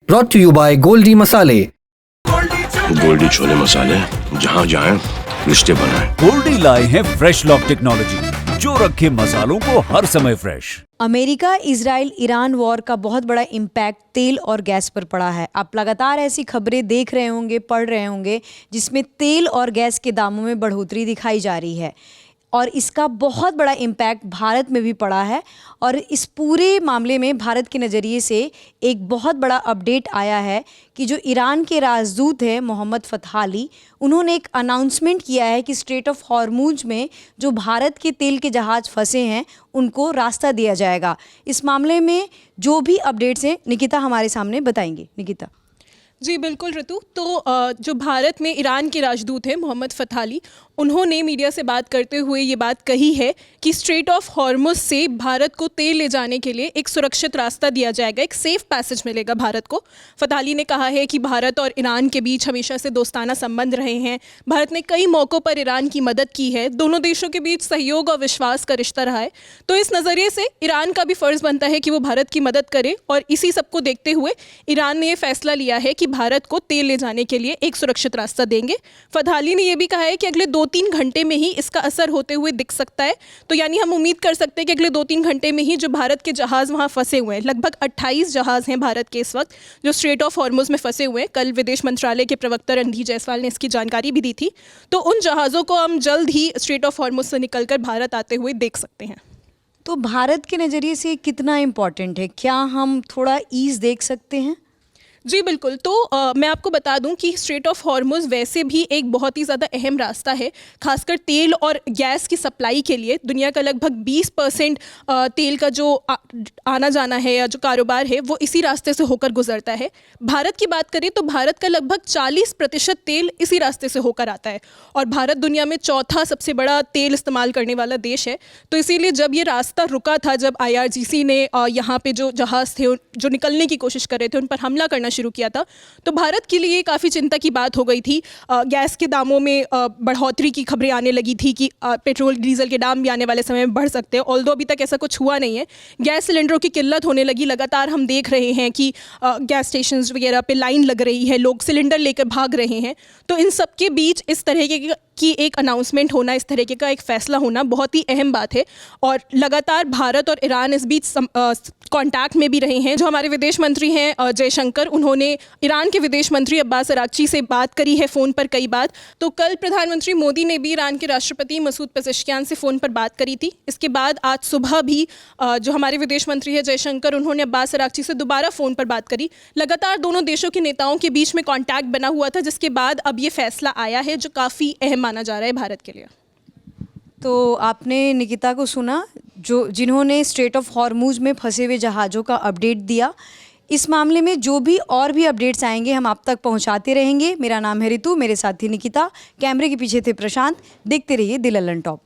Brought to you by Goldi Masale. Goldy chole मसाले, जहाँ जाएं रिश्ते बनाएं। गोल्डी लाए हैं फ्रेश लॉक टेक्नोलॉजी जो रखे मसालों को हर समय fresh. America Israel Iran war का बहुत बड़ा इम्पैक्ट तेल और गैस पर पड़ा है। आप लगातार ऐसी खबरें देख रहे होंगे, पढ़ रहे होंगे जिसमें तेल और गैस के दामों में बढ़ोतरी दिखाई जा रही है और इसका बहुत बड़ा इम्पैक्ट भारत में भी पड़ा है। और इस पूरे मामले में भारत के नज़रिए से एक बहुत बड़ा अपडेट आया है कि जो ईरान के राजदूत हैं मोहम्मद फ़ताली, उन्होंने एक अनाउंसमेंट किया है कि स्ट्रेट ऑफ हॉर्मुज में जो भारत के तेल के जहाज़ फंसे हैं उनको रास्ता दिया जाएगा। इस मामले में जो भी अपडेट्स हैं निकिता हमारे सामने बताएंगे। निकिता जी बिल्कुल ऋतु। तो जो भारत में ईरान के राजदूत हैं मोहम्मद फ़ताली, उन्होंने मीडिया से बात करते हुए ये बात कही है कि स्ट्रेट ऑफ हॉर्मुज से भारत को तेल ले जाने के लिए एक सुरक्षित रास्ता दिया जाएगा, एक सेफ पैसेज मिलेगा भारत को। फ़ताली ने कहा है कि भारत और ईरान के बीच हमेशा से दोस्ताना संबंध रहे हैं। भारत ने कई मौक़ों पर ईरान की मदद की है। दोनों देशों के बीच सहयोग और विश्वास का रिश्ता रहा है। तो इस नज़रिए से ईरान का भी फ़र्ज़ बनता है कि वो भारत की मदद करे और इसी सबको देखते हुए ईरान ने ये फैसला लिया है कि भारत को तेल ले जाने के लिए एक सुरक्षित रास्ता देंगे। फ़ताली ने यह भी कहा है कि अगले 2-3 घंटे में ही इसका असर होते हुए दिख सकता है। तो यानी हम उम्मीद कर सकते हैं कि अगले 2-3 घंटे में ही जो भारत के जहाज़ वहाँ फंसे हुए हैं, लगभग 28 जहाज़ हैं भारत के इस वक्त जो स्ट्रेट ऑफ हॉर्मुज में फंसे हुए हैं। कल विदेश मंत्रालय के प्रवक्ता रणधीर जायसवाल ने इसकी जानकारी भी दी थी। तो उन जहाज़ों को हम जल्द ही स्ट्रेट ऑफ हॉर्मुज से निकलकर भारत आते हुए देख सकते हैं। तो भारत के नज़रिए से कितना इम्पॉर्टेंट है? क्या हम थोड़ा ईज़ देख सकते हैं? जी बिल्कुल। तो मैं आपको बता दूं कि स्ट्रेट ऑफ हॉर्मुज वैसे भी एक बहुत ही ज़्यादा अहम रास्ता है, खासकर तेल और गैस की सप्लाई के लिए। दुनिया का लगभग 20% तेल का जो आना जाना है या जो कारोबार है वो इसी रास्ते से होकर गुजरता है। भारत की बात करें तो भारत का लगभग 40% तेल इसी रास्ते से होकर आता है और भारत दुनिया में चौथा सबसे बड़ा तेल इस्तेमाल करने वाला देश है। तो इसीलिए जब ये रास्ता रुका था, जब IRGC ने यहाँ पे जो जहाज़ थे जो निकलने की कोशिश कर रहे थे उन पर हमला करना शुरू किया था, तो भारत के लिए काफ़ी चिंता की बात हो गई थी। गैस के दामों में बढ़ोतरी की खबरें आने लगी थी कि पेट्रोल डीजल के दाम भी आने वाले समय में बढ़ सकते हैं। ऑल्दो अभी तक ऐसा कुछ हुआ नहीं है। गैस सिलेंडरों की किल्लत होने लगी। लगातार हम देख रहे हैं कि गैस स्टेशन वगैरह पे लाइन लग रही है, लोग सिलेंडर लेकर भाग रहे हैं। तो इन सब के बीच इस तरह की एक अनाउंसमेंट होना, इस तरीके का एक फ़ैसला होना बहुत ही अहम बात है। और लगातार भारत और ईरान इस बीच कांटेक्ट में भी रहे हैं। जो हमारे विदेश मंत्री हैं जयशंकर, उन्होंने ईरान के विदेश मंत्री अब्बास अरागची से बात करी है फ़ोन पर कई बार। तो कल प्रधानमंत्री मोदी ने भी ईरान के राष्ट्रपति मसूद पेज़ेश्कियान से फ़ोन पर बात करी थी। इसके बाद आज सुबह भी जो हमारे विदेश मंत्री है जयशंकर, उन्होंने अब्बास अरागची से दोबारा फ़ोन पर बात करी। लगातार दोनों देशों के नेताओं के बीच में कॉन्टैक्ट बना हुआ था, जिसके बाद अब ये फ़ैसला आया है जो काफ़ी अहम माना जा रहा है भारत के लिए। तो आपने निकिता को सुना जिन्होंने स्ट्रेट ऑफ हॉर्मुज में फंसे हुए जहाज़ों का अपडेट दिया। इस मामले में जो भी और भी अपडेट्स आएंगे हम आप तक पहुंचाते रहेंगे। मेरा नाम है ऋतु, मेरे साथी निकिता, कैमरे के पीछे थे प्रशांत। देखते रहिए दिल ललन टॉप।